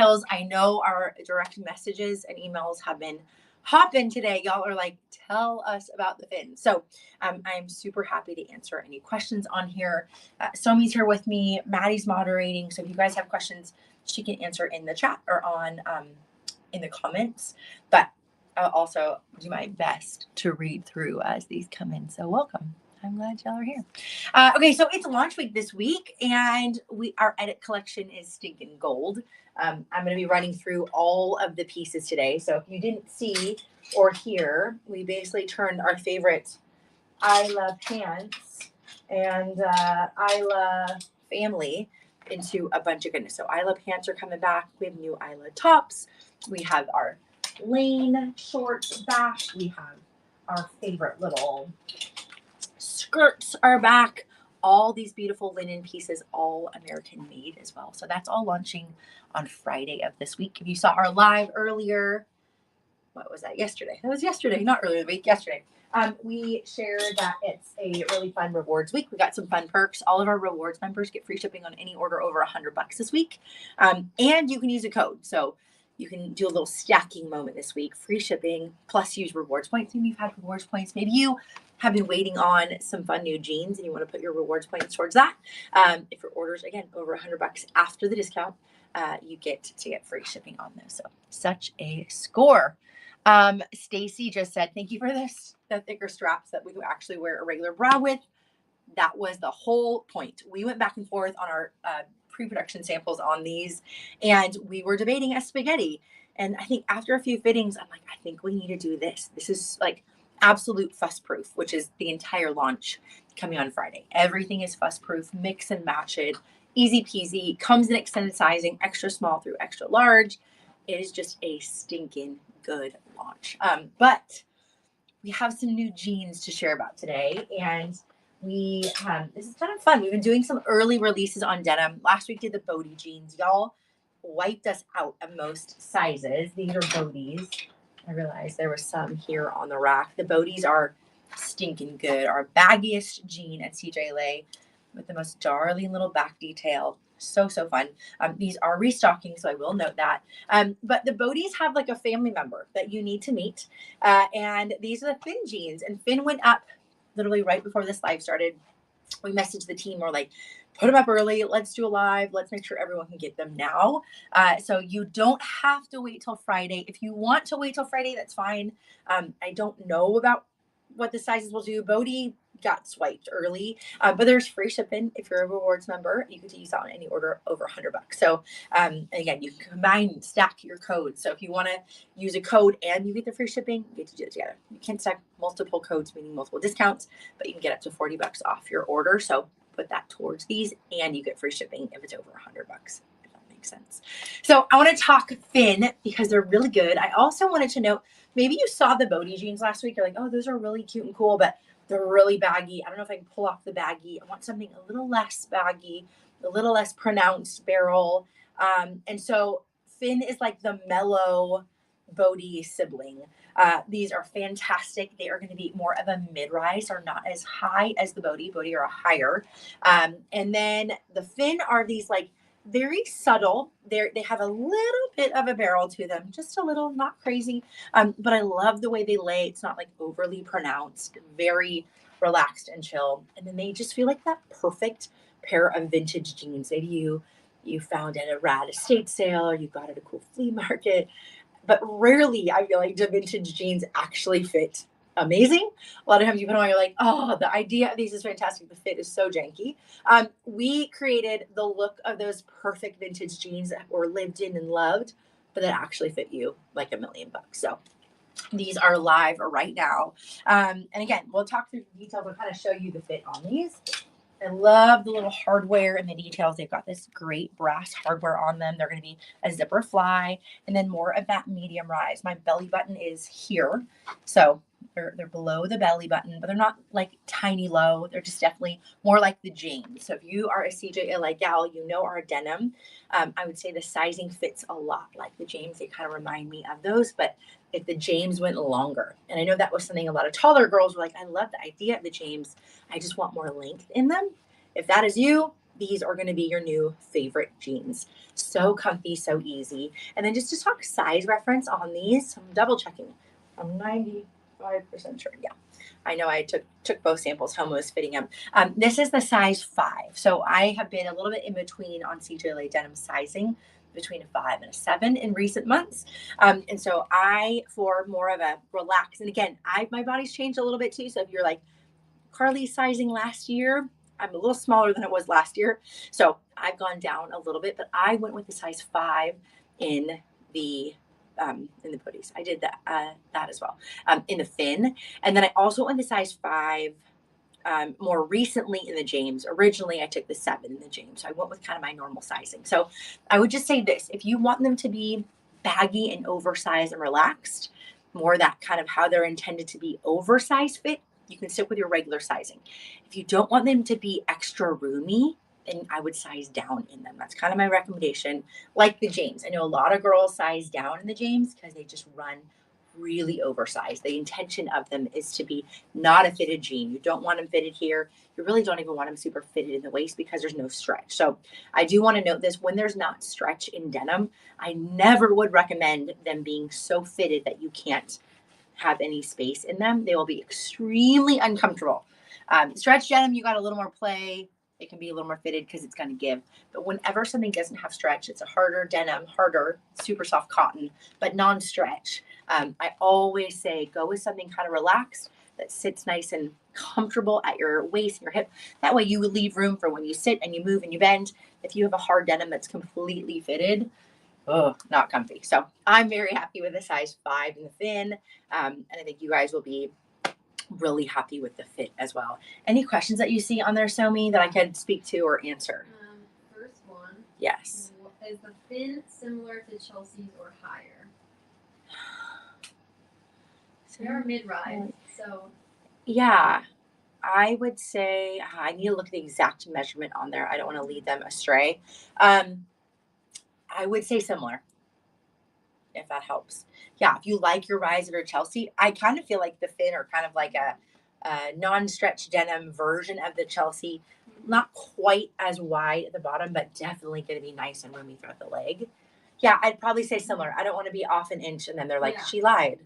details. I know our direct messages and emails have been hopping today. Y'all are like, tell us about the fin. So I'm super happy to answer any questions on here. Somi's here with me. Maddie's moderating. So if you guys have questions, she can answer in the chat or on in the comments. But I'll also do my best to read through as these come in. So welcome. I'm glad y'all are here. Okay, so it's launch week this week, and our edit collection is stinking gold. I'm going to be running through all of the pieces today. So if you didn't see or hear, we basically turned our favorite Isla pants and Isla family into a bunch of goodness. So Isla pants are coming back. We have new Isla tops. We have our Lane shorts back. We have our favorite little skirts are back. All these beautiful linen pieces, all American made as well. So that's all launching on Friday of this week. If you saw our live earlier, what was that? Yesterday. That was yesterday, not earlier in the week, yesterday. We shared that it's a really fun rewards week. We got some fun perks. All of our rewards members get free shipping on any order over $100 this week. And you can use a code. So you can do a little stacking moment this week. Free shipping plus use rewards points. Maybe you've had rewards points. Maybe you have been waiting on some fun new jeans and you want to put your rewards points towards that. If your orders, again, over $100 after the discount, you get to get free shipping on those. So such a score. Stacy just said, thank you for the thicker straps that we could actually wear a regular bra with. That was the whole point. We went back and forth on our pre-production samples on these, and we were debating a spaghetti. And I think after a few fittings, I'm like, I think we need to do this. This is like absolute fuss proof, which is the entire launch coming on Friday. Everything is fuss proof, mix and match it, easy peasy, comes in extended sizing, extra small through extra large. It is just a stinking good launch. But we have some new jeans to share about today, and this is kind of fun. We've been doing some early releases on denim. Last week did the Bodie jeans. Y'all wiped us out of most sizes. These are Bodies. I realized there was some here on the rack. The Bodies are stinking good. Our baggiest jean at CJLA with the most darling little back detail. So fun. These are restocking, so I will note that. But the Bodies have like a family member that you need to meet. And these are the Finn jeans. And Finn went up literally right before this live started. We messaged the team. We're like, put them up early. Let's do a live. Let's make sure everyone can get them now. So you don't have to wait till Friday. If you want to wait till Friday, that's fine. I don't know about what the sizes will do. Bodie got swiped early, but there's free shipping. If you're a rewards member, you can use that on any order over $100. So again, you can combine, stack your codes. So if you want to use a code and you get the free shipping, you get to do it together. You can't stack multiple codes, meaning multiple discounts, but you can get up to $40 off your order. So put that towards these, and you get free shipping if it's over $100. If that makes sense. So I want to talk Finn because they're really good. I also wanted to note, maybe you saw the Bodie jeans last week. You're like, oh, those are really cute and cool, but they're really baggy. I don't know if I can pull off the baggy. I want something a little less baggy, a little less pronounced barrel. And so Finn is like the mellow Bodie sibling. These are fantastic. They are going to be more of a mid-rise, or not as high as the Bodie. Bodie are higher. And then the Finn are these like very subtle. They have a little bit of a barrel to them, just a little, not crazy. But I love the way they lay. It's not like overly pronounced, very relaxed and chill. And then they just feel like that perfect pair of vintage jeans. Maybe you found at a rad estate sale, or you got at a cool flea market. But rarely, I feel like the vintage jeans actually fit amazing. A lot of times you put them on, you're like, oh, the idea of these is fantastic. The fit is so janky. We created the look of those perfect vintage jeans that were lived in and loved, but that actually fit you like $1 million. So these are live right now. And again, we'll talk through the details. I'll kind of show you the fit on these. I love the little hardware and the details. They've got this great brass hardware on them. They're going to be a zipper fly, and then more of that medium rise. My belly button is here. So they're below the belly button, but they're not like tiny low. They're just definitely more like the jeans. So if you are a CJLA gal, you know our denim. I would say the sizing fits a lot like the James. They kind of remind me of those, but if the James went longer. And I know that was something a lot of taller girls were like, I love the idea of the James. I just want more length in them. If that is you, these are going to be your new favorite jeans. So comfy, so easy. And then just to talk size reference on these, I'm double checking. I'm 95% sure. Yeah. I know I took both samples home, was fitting them. This is the size 5. So I have been a little bit in between on CJLA denim sizing, between a 5 and a 7 in recent months. And so for more of a relaxed, and again, my body's changed a little bit too. So if you're like Carly's sizing last year, I'm a little smaller than it was last year. So I've gone down a little bit, but I went with the size 5 in the booties. I did that as well, in the fin. And then I also went the size 5 more recently in the James. Originally, I took the 7 in the James. So I went with kind of my normal sizing. So I would just say this: if you want them to be baggy and oversized and relaxed, more that kind of how they're intended to be oversized fit, you can stick with your regular sizing. If you don't want them to be extra roomy, then I would size down in them. That's kind of my recommendation. Like the James, I know a lot of girls size down in the James because they just run really oversized. The intention of them is to be not a fitted jean. You don't want them fitted here. You really don't even want them super fitted in the waist because there's no stretch. So I do want to note this: when there's not stretch in denim, I never would recommend them being so fitted that you can't have any space in them. They will be extremely uncomfortable. Stretch denim, you got a little more play. It can be a little more fitted because it's going to give. But whenever something doesn't have stretch, it's a harder denim, super soft cotton, but non-stretch. I always say go with something kind of relaxed that sits nice and comfortable at your waist and your hip. That way you leave room for when you sit and you move and you bend. If you have a hard denim that's completely fitted, not comfy. So I'm very happy with the size 5 in the fin. And I think you guys will be really happy with the fit as well. Any questions that you see on there, Somi, that I could speak to or answer? First one. Yes. Is the fin similar to Chelsea's or higher? They're mid-rise, so. Yeah. I would say I need to look at the exact measurement on there. I don't want to lead them astray. I would say similar, if that helps. Yeah, if you like your rise of your Chelsea, I kind of feel like the fin are kind of like a non-stretch denim version of the Chelsea. Not quite as wide at the bottom, but definitely going to be nice and roomy throughout the leg. Yeah, I'd probably say similar. I don't want to be off an inch and then they're like, she lied.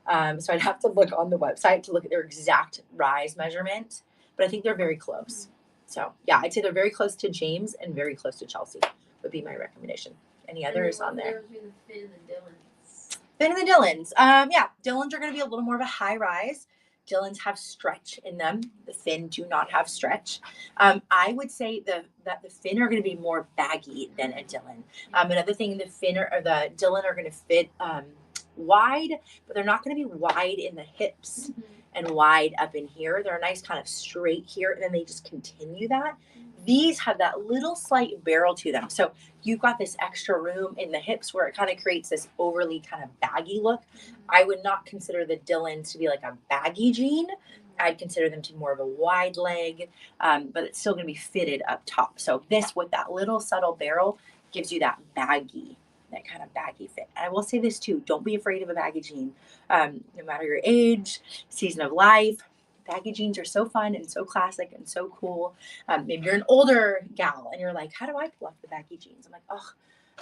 So I'd have to look on the website to look at their exact rise measurement, but I think they're very close. So yeah, I'd say they're very close to James and very close to Chelsea would be my recommendation. Any others on there? The Finn and the Dillons. Finn and the Dillons. Yeah, Dillons are going to be a little more of a high rise. Dillons have stretch in them. The Finn do not have stretch. I would say that the Finn are going to be more baggy than a Dillon. Another thing, the Finn or the Dillon are going to fit wide, but they're not going to be wide in the hips and wide up in here. They're a nice kind of straight here, and then they just continue that. These have that little slight barrel to them. So you've got this extra room in the hips where it kind of creates this overly kind of baggy look. I would not consider the Dillons to be like a baggy jean. I'd consider them to be more of a wide leg, but it's still going to be fitted up top. So this with that little subtle barrel gives you that kind of baggy fit. And I will say this too: don't be afraid of a baggy jean. No matter your age, season of life, baggy jeans are so fun and so classic and so cool. Maybe you're an older gal and you're like, how do I pull off the baggy jeans? I'm like, oh,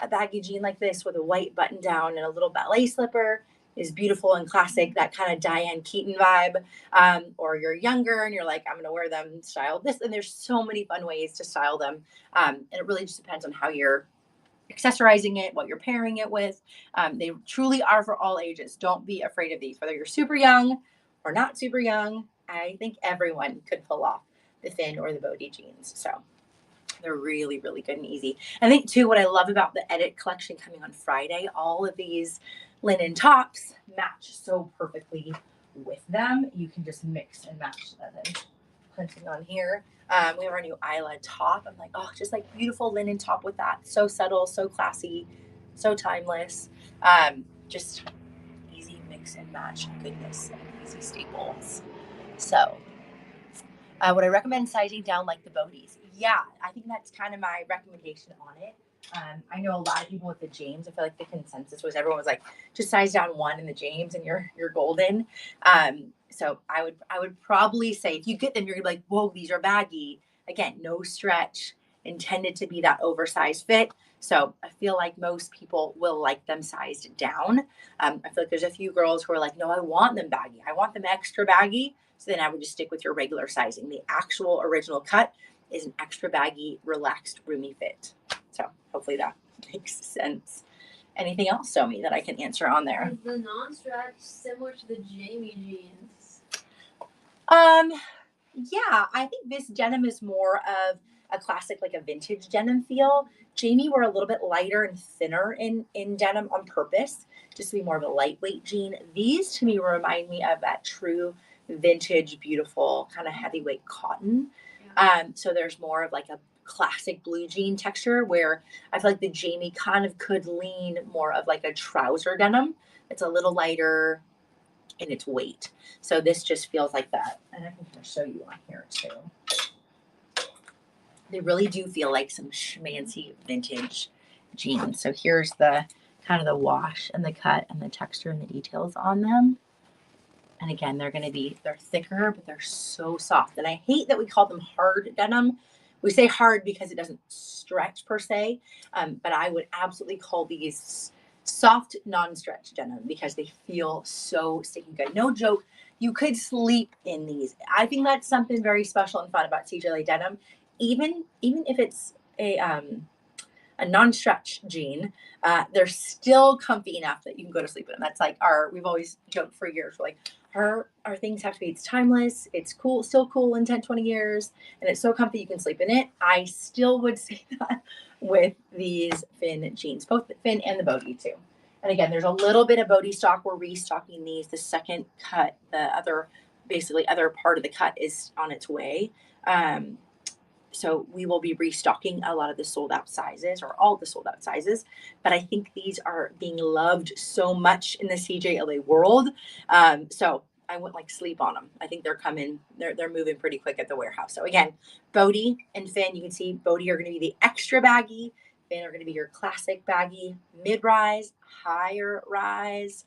a baggy jean like this with a white button down and a little ballet slipper is beautiful and classic, that kind of Diane Keaton vibe. Or you're younger and you're like, I'm going to wear them styled this. And there's so many fun ways to style them. And it really just depends on how you're accessorizing it, what you're pairing it with. They truly are for all ages. Don't be afraid of these, whether you're super young or not super young. I think everyone could pull off the Finn or the Bodhi jeans. So they're really, really good and easy. I think too, what I love about the Edit collection coming on Friday, all of these linen tops match so perfectly with them. You can just mix and match them. And printing on here. We have our new Isla top. I'm like, oh, just like beautiful linen top with that. So subtle, so classy, so timeless. Just easy mix and match goodness and easy staples. So would I recommend sizing down like the Bodhies? Yeah, I think that's kind of my recommendation on it. I know a lot of people with the James, I feel like the consensus was everyone was like, just size down 1 in the James and you're golden. So I would probably say if you get them, you're gonna be like, whoa, these are baggy. Again, no stretch. intended to be that oversized fit. So I feel like most people will like them sized down. I feel like there's a few girls who are like, no, I want them baggy. I want them extra baggy. So then I would just stick with your regular sizing. The actual original cut is an extra baggy, relaxed, roomy fit. So hopefully that makes sense. Anything else, Somi, that I can answer on there? Is the non-stretch similar to the Jamie jeans? Yeah, I think this denim is more of a classic, like a vintage denim feel. Jamie were a little bit lighter and thinner in denim on purpose, just to be more of a lightweight jean. These to me remind me of that true vintage, beautiful kind of heavyweight cotton. Yeah. So there's more of like a classic blue jean texture where I feel like the Jamie kind of could lean more of like a trouser denim. It's a little lighter in its weight. So this just feels like that. And I can kind of show you on here too. They really do feel like some schmancy vintage jeans. So here's the kind of the wash and the cut and the texture and the details on them. And again, they're thicker, but they're so soft. And I hate that we call them hard denim. We say hard because it doesn't stretch per se, but I would absolutely call these soft non-stretch denim because they feel so sticky good. No joke, you could sleep in these. I think that's something very special and fun about CJLA denim. Even if it's a non-stretch jean, they're still comfy enough that you can go to sleep in them. That's like we've always joked for years, we're like, our things have to be, it's timeless, it's cool, still cool in 10, 20 years, and it's so comfy you can sleep in it. I still would say that with these Finn jeans, both the Finn and the Bodhi too. And again, there's a little bit of Bodhi stock. We're restocking these. The second cut, the other part of the cut is on its way. So we will be restocking a lot of the sold out sizes, or all the sold out sizes. But I think these are being loved so much in the CJLA world. So I wouldn't like sleep on them. I think they're coming. They're moving pretty quick at the warehouse. So again, Bodhi and Finn, you can see Bodhi are going to be the extra baggy. Finn are going to be your classic baggy, mid-rise, higher rise,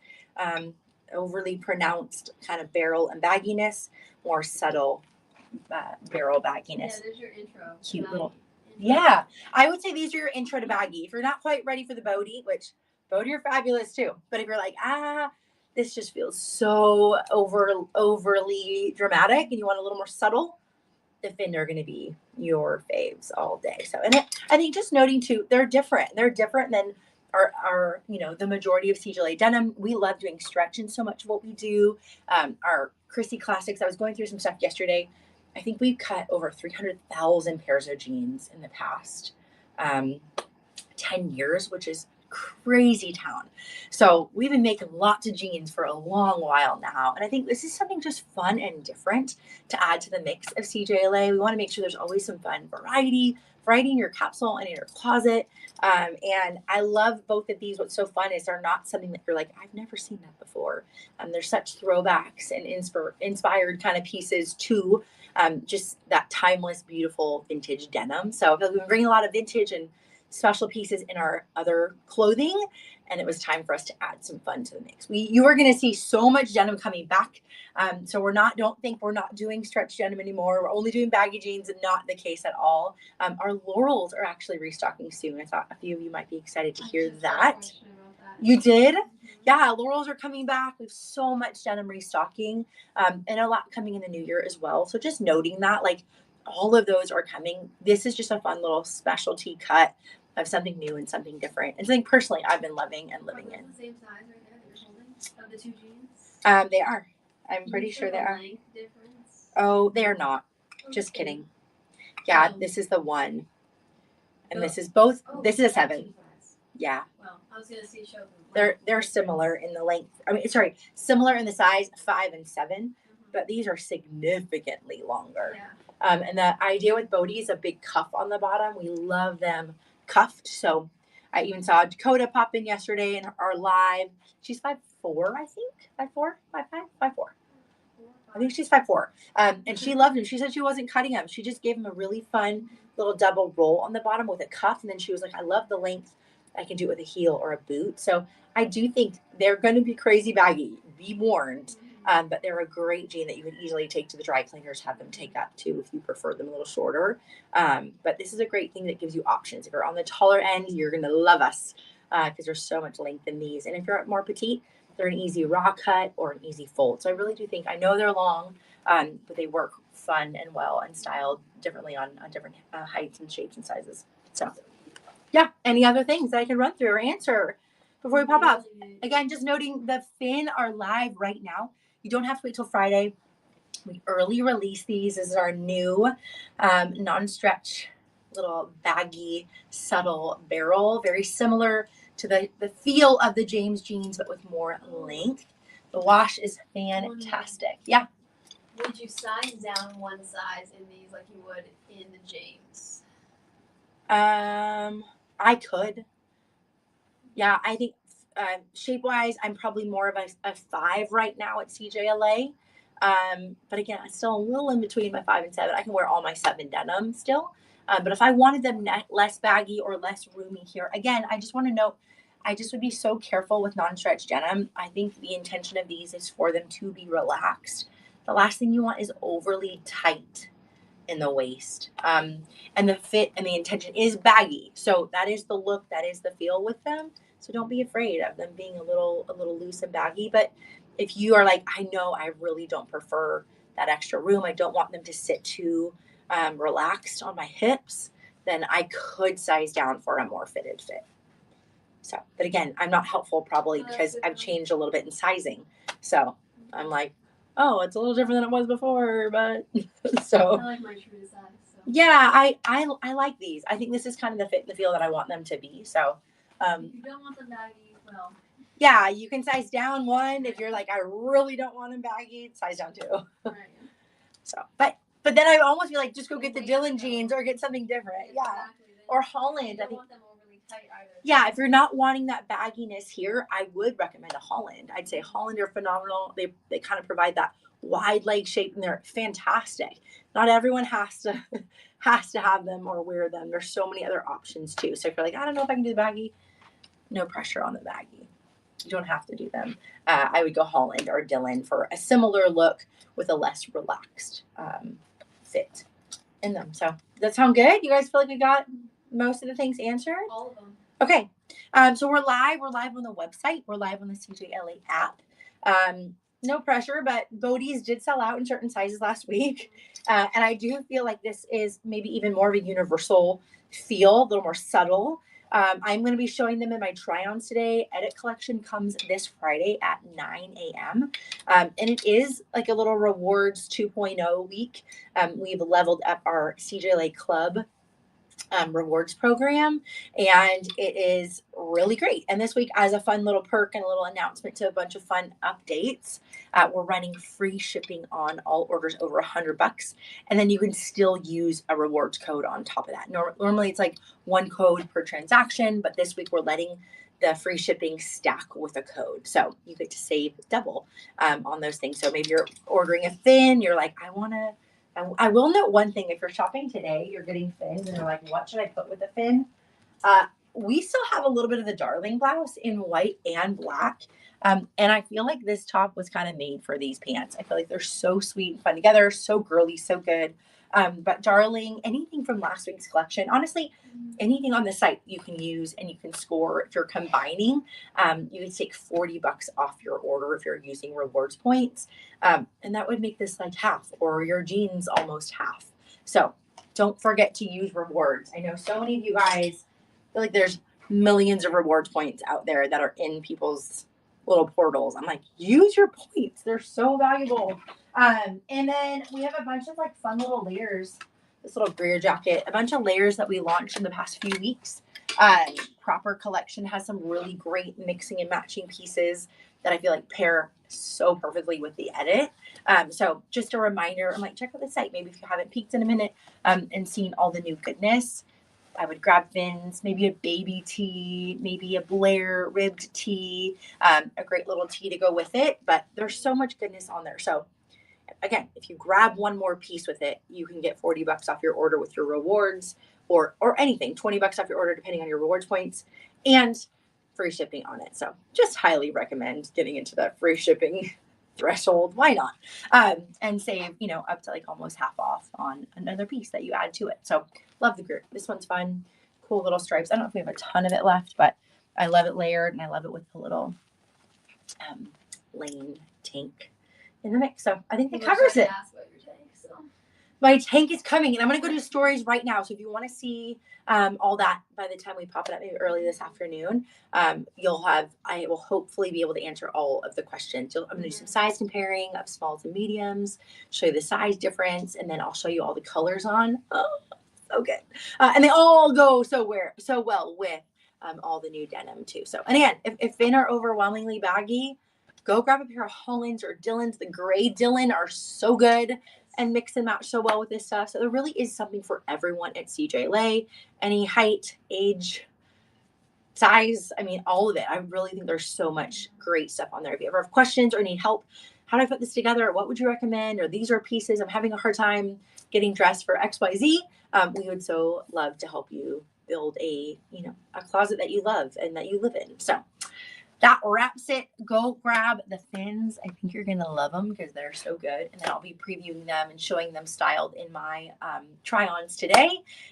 overly pronounced kind of barrel and bagginess, more subtle barrel bagginess. Yeah, there's your intro. Cute little. Yeah, I would say these are your intro to baggy. If you're not quite ready for the Bodhi, which Bodhi are fabulous too, but if you're like, this just feels so overly dramatic and you want a little more subtle, the Finn are going to be your faves all day. So, and I think just noting too, they're different. They're different than our the majority of CJLA denim. We love doing stretch in so much of what we do. Our Chrissy Classics, I was going through some stuff yesterday. I think we've cut over 300,000 pairs of jeans in the past 10 years, which is crazy town. So we've been making lots of jeans for a long while now. And I think this is something just fun and different to add to the mix of CJLA. We want to make sure there's always some fun variety in your capsule and in your closet. And I love both of these. What's so fun is they're not something that you're like, I've never seen that before. They're such throwbacks and inspired kind of pieces too. Just that timeless, beautiful vintage denim. So we've been bringing a lot of vintage and special pieces in our other clothing, and it was time for us to add some fun to the mix. You are going to see so much denim coming back. So don't think we're not doing stretch denim anymore. We're only doing baggy jeans, and not the case at all. Our Laurels are actually restocking soon. I thought a few of you might be excited to hear that. You did? Yeah, Laurels are coming back. We have so much denim restocking, and a lot coming in the new year as well. So just noting that, like, all of those are coming. This is just a fun little specialty cut of something new and something different, and something personally I've been loving and living in. The same size right there that you're holding of the two jeans? They are. I'm pretty sure they are. Length difference? Oh, they are not. Just kidding. Yeah, this is the one, and this is both. This is a 7. Yeah. Well, I was gonna say show them. They're similar in the length. Similar in the size, 5 and 7, but these are significantly longer. Yeah. And the idea with Bodhi is a big cuff on the bottom. We love them cuffed. So I even saw Dakota pop in yesterday in our live. She's 5'4", I think. 5'4", 5'5", 5'4". I think she's 5'4". And she loved them. She said she wasn't cutting them. She just gave them a really fun little double roll on the bottom with a cuff. And then she was like, I love the length. I can do it with a heel or a boot. So I do think they're going to be crazy baggy. Be warned. But they're a great jean that you could easily take to the dry cleaners, have them take up too if you prefer them a little shorter. But this is a great thing that gives you options. If you're on the taller end, you're going to love us because there's so much length in these. And if you're more petite, they're an easy raw cut or an easy fold. So I really do think, I know they're long, but they work fun and well and styled differently on different heights and shapes and sizes. So yeah, any other things that I can run through or answer before we pop off? Again, just noting the Fin are live right now. You don't have to wait till Friday. We early release these. This is our new non-stretch little baggy, subtle barrel, very similar to the feel of the James jeans, but with more length. The wash is fantastic. Yeah. Would you size down one size in these like you would in the James? I could. Yeah, I think shape-wise, I'm probably more of a 5 right now at CJLA. But again, I'm still a little in between my 5 and 7. I can wear all my 7 denim still. But if I wanted them less baggy or less roomy here, again, I just want to note, I just would be so careful with non-stretch denim. I think the intention of these is for them to be relaxed. The last thing you want is overly tight in the waist. And the fit and the intention is baggy. So that is the look, that is the feel with them. So don't be afraid of them being a little loose and baggy. But if you are like, I know I really don't prefer that extra room, I don't want them to sit too relaxed on my hips, then I could size down for a more fitted fit. So, but again, I'm not helpful probably because I've changed a little bit in sizing. So I'm like, oh, it's a little different than it was before, but so. I like my true size. So. Yeah, I like these. I think this is kind of the fit and the feel that I want them to be. So, if you don't want them baggy, well. Yeah, you can size down one. If you're like, I really don't want them baggy, size down 2. Right. So, but then I almost feel like just go get the Dylan jeans or get something different. Yeah. Exactly. Or Holland. I think. Want them overly tight either. Yeah, if you're not wanting that bagginess here, I would recommend a Holland. I'd say Holland are phenomenal. They kind of provide that wide leg shape and they're fantastic. Not everyone has to have them or wear them. There's so many other options too. So if you're like, I don't know if I can do the baggy, no pressure on the baggy. You don't have to do them. I would go Holland or Dylan for a similar look with a less relaxed fit in them. So does that sound good? You guys feel like we got most of the things answered? All of them. Okay. So we're live. We're live on the website. We're live on the CJLA app. No pressure, but Bodies did sell out in certain sizes last week. And I do feel like this is maybe even more of a universal feel, a little more subtle. I'm going to be showing them in my try-ons today. Edit collection comes this Friday at 9 a.m. And it is like a little rewards 2.0 week. We've leveled up our CJLA Club rewards program, and it is really great. And this week, as a fun little perk and a little announcement to a bunch of fun updates, we're running free shipping on all orders over $100, and then you can still use a rewards code on top of that. Normally it's like one code per transaction, but this week we're letting the free shipping stack with a code, so you get to save double on those things. So maybe you're ordering a Fin, you're like, I will note one thing. If you're shopping today, you're getting Fins and you're like, what should I put with the Fin? We still have a little bit of the darling blouse in white and black. And I feel like this top was kind of made for these pants. I feel like they're so sweet and fun together, so girly, so good. But darling, anything from last week's collection, honestly, anything on the site you can use and you can score. If you're combining, you can take $40 off your order if you're using rewards points. And that would make this like half, or your jeans almost half. So don't forget to use rewards. I know so many of you guys feel like there's millions of rewards points out there that are in people's little portals. I'm like, use your points. They're so valuable. And then we have a bunch of like fun little layers. This little Greer jacket, a bunch of layers that we launched in the past few weeks. Proper collection has some really great mixing and matching pieces that I feel like pair so perfectly with the edit. So just a reminder, I'm like, check out the site. Maybe if you haven't peeked in a minute and seen all the new goodness, I would grab Fins, maybe a baby tee, maybe a Blair ribbed tee, a great little tee to go with it. But there's so much goodness on there. So again, if you grab one more piece with it, you can get $40 off your order with your rewards, or anything, $20 off your order depending on your rewards points, and free shipping on it. So just highly recommend getting into that free shipping threshold, why not? And save, up to like almost half off on another piece that you add to it. So love the group. This one's fun. Cool little stripes. I don't know if we have a ton of it left, but I love it layered and I love it with the little lane tank in the mix. So I think that covers it. My tank is coming and I'm going to go do stories right now. So if you want to see all that by the time we pop it up, maybe early this afternoon, I will hopefully be able to answer all of the questions. I'm going to do some size comparing of smalls and mediums, show you the size difference, and then I'll show you all the colors on. Oh, so good. And they all go so well with all the new denim too. So, and again, if Finn are overwhelmingly baggy, go grab a pair of Hollands or Dillons. The gray Dillon are so good and mix and match so well with this stuff. So there really is something for everyone at CJLA, any height, age, size. I mean, all of it. I really think there's so much great stuff on there. If you ever have questions or need help, how do I put this together? What would you recommend? Or these are pieces I'm having a hard time getting dressed for XYZ. We would so love to help you build a closet that you love and that you live in. So that wraps it. Go grab the Fins. I think you're going to love them because they're so good. And then I'll be previewing them and showing them styled in my try-ons today.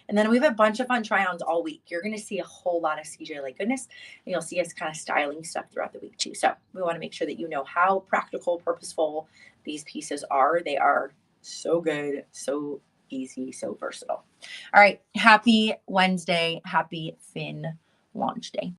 And then we have a bunch of fun try-ons all week. You're going to see a whole lot of CJLA goodness. And you'll see us kind of styling stuff throughout the week too. So we want to make sure that you know how practical, purposeful these pieces are. They are so good, so easy, so versatile. All right. Happy Wednesday. Happy Fin launch day.